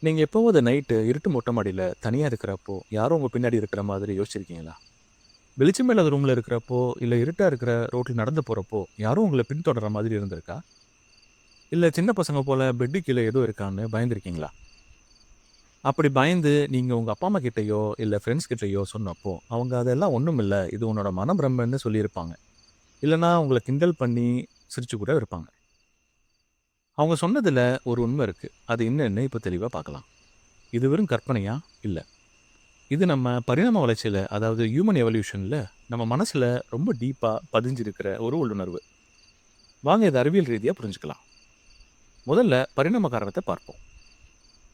நீங்க எப்போவாது நைட்டு இருட்டு மொட்டை மாடியில தனியா இருக்கிறப்போ, யாரோ உங்க பின்னாடி இருக்கிற மாதிரி யோசிச்சிருக்கீங்களா? வெளிச்சமே இல்லாத ரூம்ல இருக்கிறப்போ, இல்ல இருட்டா இருக்கிற ரோட்ல நடந்து போறப்போ, யாரோ உங்கள பின்தொடர்ற மாதிரி இருந்திருக்கா? இல்ல சின்ன பசங்க போல பெட்டு கீழ ஏதோ இருக்கான்னு பயந்திருக்கீங்களா? அப்படி பயந்து நீங்க உங்க அப்பா, அம்மா கிட்டயோ, இல்ல ஃப்ரெண்ட்ஸ் கிட்டயோ சொன்னப்போ, அவங்க அதெல்லாம் ஒண்ணுமில்ல, இது உன்னோட மனப்பிரமைன்னு சொல்லியிருப்பாங்க. இல்லன்னா உங்கள கிண்டல் பண்ணி சிரிச்சு கூட இருப்பாங்க. அவங்க சொன்னதுல ஒரு உண்மை இருக்கு. அது என்னன்னு இப்ப தெளிவா பார்க்கலாம். இது வெறும் கற்பனையா? இல்ல. இது நம்ம பரிணாம வளர்ச்சியில, அதாவது ஹியூமன் எவல்யூஷன்ல நம்ம மனசுல ரொம்ப டீப்பா பதிஞ்சிருக்கிற ஒரு உள்ளுணர்வு. வாங்க இத அறிவியல் ரீதியா புரிஞ்சுக்கலாம். முதல்ல பரிணாம காரணத்த பார்ப்போம்.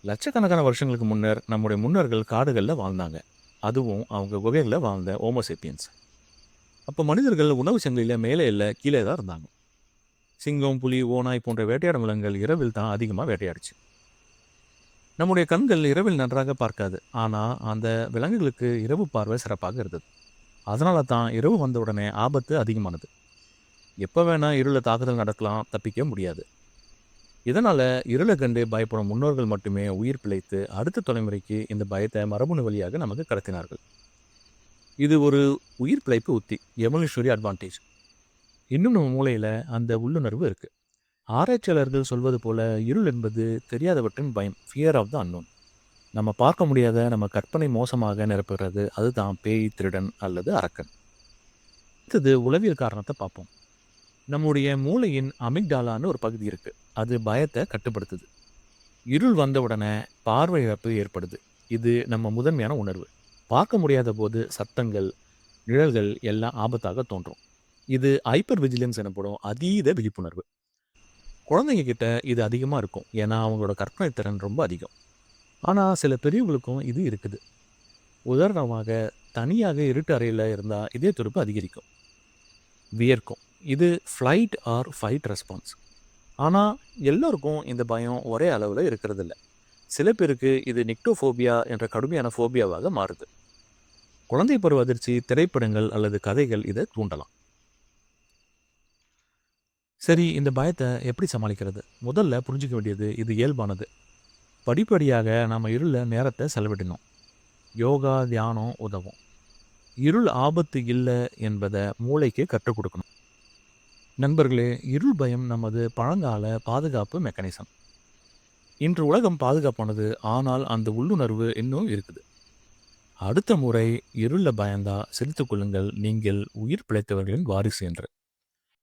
லட்சக்கணக்கான வருஷங்களுக்கு முன்னர் நம்முடைய முன்னோர்கள் காடுகள்ல வாழ்ந்தாங்க. அதுவும் அவங்க குகைகள்ல வாழ்ந்த ஹோமோ சேப்பியன்ஸ். அப்ப மனிதர்கள் உணவு சங்கிலியில மேலே இல்ல, கீழே தான் இருந்தாங்க. சிங்கம், புலி, ஓநாய் போன்ற வேட்டையாடும் விலங்குகள் இரவில் தான் அதிகமா வேட்டையாடுச்சு. நம்முடைய கண்கள் இரவில் நன்றாக பார்க்காது. ஆனா அந்த விலங்குகளுக்கு இரவு பார்வை சிறப்பாக இருந்தது. அதனால தான் இரவு வந்த உடனே ஆபத்து அதிகமானது. எப்ப வேணா இருள தாக்குதல் நடக்கலாம், தப்பிக்க முடியாது. இதனால இருள கண்டு பயப்படும் முன்னோர்கள் மட்டுமே உயிர் பிழைத்து அடுத்த தலைமுறைக்கு இந்த பயத்தை மரபணு வழியாக நமக்கு கடத்தினார்கள். இது ஒரு உயிர் பிழைப்பு உத்தி, எவல்யூஷனரி அட்வான்டேஜ். இன்னும் நம்ம மூளையில அந்த உள்ளுணர்வு இருக்கு. ஆராய்ச்சியாளர்கள் சொல்வது போல இருள் என்பது தெரியாதவற்றின் பயம், ஃபியர் ஆஃப் த அன்னோன். நம்ம பார்க்க முடியாத நம்ம கற்பனை மோசமாக நிரப்புகிறது அதுதான் பேய், திருடன் அல்லது அரக்கன். அடுத்தது உளவியல் காரணத்தை பார்ப்போம். நம்முடைய மூளையின் அமிக்டாலான்னு ஒரு பகுதி இருக்கு. அது பயத்தை கட்டுப்படுத்துது. இருள் வந்த உடனே பார்வை இழப்பு ஏற்படுது. இது நம்ம முதன்மையான உணர்வு. பார்க்க முடியாத போது சத்தங்கள், நிழல்கள் எல்லாம் ஆபத்தாக தோன்றும். இது ஹைப்பர் விஜிலன்ஸ் எனப்படும் அதீத விழிப்புணர்வு. குழந்தைங்க கிட்ட இது அதிகமாக இருக்கும். ஏன்னா அவங்களோட கற்பனை திறன் ரொம்ப அதிகம். ஆனால் சில பெரியவங்களுக்கும் இது இருக்குது. உதாரணமாக, தனியாக இருட்டு அறையில் இருந்தால் இதய துடிப்பு அதிகரிக்கும், வியர்க்கும். இது ஃப்ளைட் ஆர் ஃபைட் ரெஸ்பான்ஸ். ஆனால் எல்லோருக்கும் இந்த பயம் ஒரே அளவில் இருக்கிறதில்ல. சில பேருக்கு இது நிக்டோஃபோபியா என்ற கடுமையான ஃபோபியாவாக மாறுது. குழந்தை பருவ அதிர்ச்சி, திரைப்படங்கள் அல்லது கதைகள் இதை தூண்டலாம். சரி, இந்த பயத்தை எப்படி சமாளிக்கிறது? முதல்ல புரிஞ்சுக்க வேண்டியது இது இயல்பானது. படிப்படியாக நம்ம இருள நேரத்தை செலவிடணும். யோகா, தியானம் உதவும். இருள் ஆபத்து இல்லை என்பதை மூளைக்கு கற்றுக் கொடுக்கணும். நண்பர்களே, இருள் பயம் நமது பழங்கால பாதுகாப்பு மெக்கானிசம். இன்று உலகம் பாதுகாப்பானது, ஆனால் அந்த உள்ளுணர்வு இன்னும் இருக்குது. அடுத்த முறை இருள பயந்தா சிரித்துக் கொள்ளுங்கள், நீங்கள் உயிர் பிழைத்தவர்களின் வாரிசு என்று.